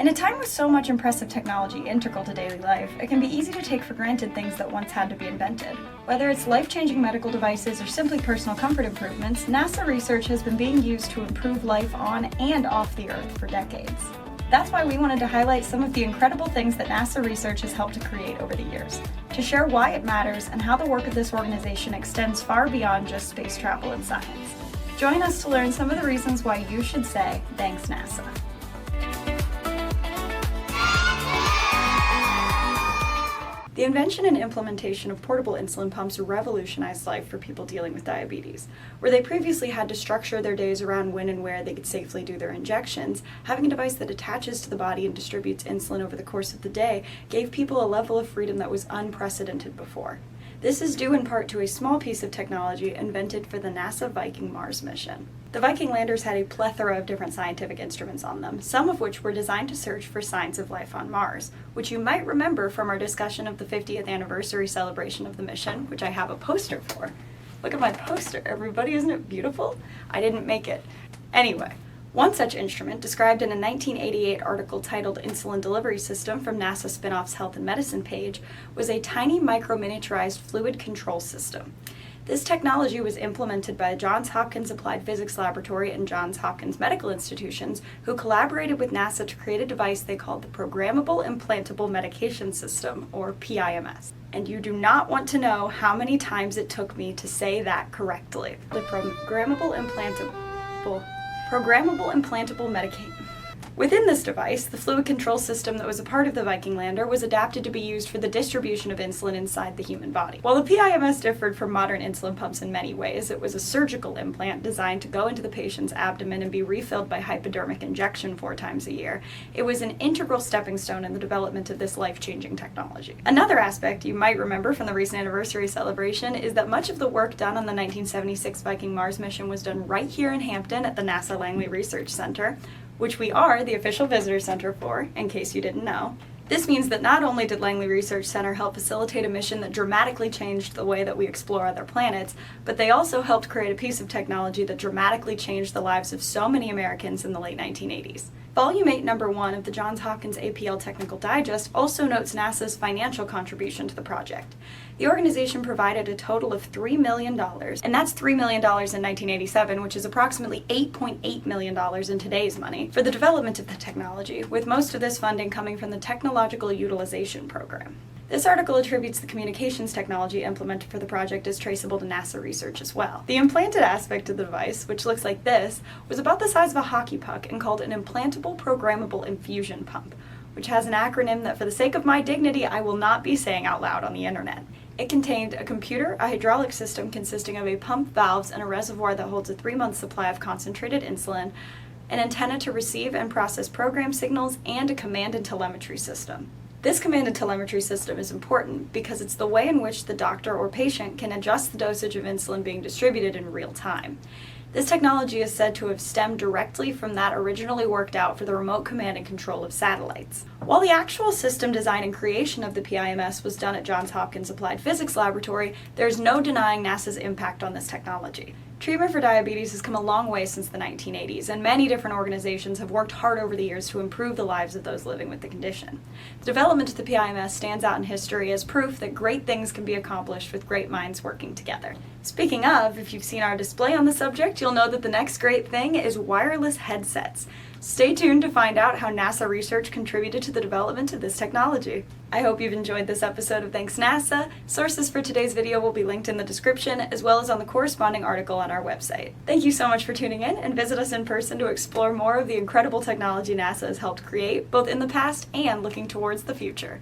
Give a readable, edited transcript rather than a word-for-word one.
In a time with so much impressive technology integral to daily life, it can be easy to take for granted things that once had to be invented. Whether it's life-changing medical devices or simply personal comfort improvements, NASA research has been being used to improve life on and off the Earth for decades. That's why we wanted to highlight some of the incredible things that NASA research has helped to create over the years, to share why it matters and how the work of this organization extends far beyond just space travel and science. Join us to learn some of the reasons why you should say, thanks NASA. The invention and implementation of portable insulin pumps revolutionized life for people dealing with diabetes. Where they previously had to structure their days around when and where they could safely do their injections, having a device that attaches to the body and distributes insulin over the course of the day gave people a level of freedom that was unprecedented before. This is due in part to a small piece of technology invented for the NASA Viking Mars mission. The Viking landers had a plethora of different scientific instruments on them, some of which were designed to search for signs of life on Mars, which you might remember from our discussion of the 50th anniversary celebration of the mission, which I have a poster for. Look at my poster, everybody, isn't it beautiful? I didn't make it. Anyway, one such instrument, described in a 1988 article titled Insulin Delivery System from NASA Spinoff's Health and Medicine page, was a tiny micro-miniaturized fluid control system. This technology was implemented by the Johns Hopkins Applied Physics Laboratory and Johns Hopkins Medical Institutions, who collaborated with NASA to create a device they called the Programmable Implantable Medication System, or PIMS. And you do not want to know how many times it took me to say that correctly. The Programmable Implantable Medication. Within this device, the fluid control system that was a part of the Viking lander was adapted to be used for the distribution of insulin inside the human body. While the PIMS differed from modern insulin pumps in many ways, it was a surgical implant designed to go into the patient's abdomen and be refilled by hypodermic injection 4 times a year. It was an integral stepping stone in the development of this life-changing technology. Another aspect you might remember from the recent anniversary celebration is that much of the work done on the 1976 Viking Mars mission was done right here in Hampton at the NASA Langley Research Center, which we are the official visitor center for, in case you didn't know. This means that not only did Langley Research Center help facilitate a mission that dramatically changed the way that we explore other planets, but they also helped create a piece of technology that dramatically changed the lives of so many Americans in the late 1980s. Volume 8, Number 1 of the Johns Hopkins APL Technical Digest also notes NASA's financial contribution to the project. The organization provided a total of $3 million, and that's $3 million in 1987, which is approximately $8.8 million in today's money, for the development of the technology, with most of this funding coming from the Technological Utilization Program. This article attributes the communications technology implemented for the project as traceable to NASA research as well. The implanted aspect of the device, which looks like this, was about the size of a hockey puck and called an implantable programmable infusion pump, which has an acronym that for the sake of my dignity I will not be saying out loud on the internet. It contained a computer, a hydraulic system consisting of a pump, valves, and a reservoir that holds a 3-month supply of concentrated insulin, an antenna to receive and process program signals, and a command and telemetry system. This command and telemetry system is important because it's the way in which the doctor or patient can adjust the dosage of insulin being distributed in real time. This technology is said to have stemmed directly from that originally worked out for the remote command and control of satellites. While the actual system design and creation of the PIMS was done at Johns Hopkins Applied Physics Laboratory, there's no denying NASA's impact on this technology. Treatment for diabetes has come a long way since the 1980s, and many different organizations have worked hard over the years to improve the lives of those living with the condition. The development of the PIMS stands out in history as proof that great things can be accomplished with great minds working together. Speaking of, if you've seen our display on the subject, you'll know that the next great thing is wireless headsets. Stay tuned to find out how NASA research contributed to the development of this technology. I hope you've enjoyed this episode of Thanks NASA. Sources for today's video will be linked in the description, as well as on the corresponding article on our website. Thank you so much for tuning in, and visit us in person to explore more of the incredible technology NASA has helped create, both in the past and looking towards the future.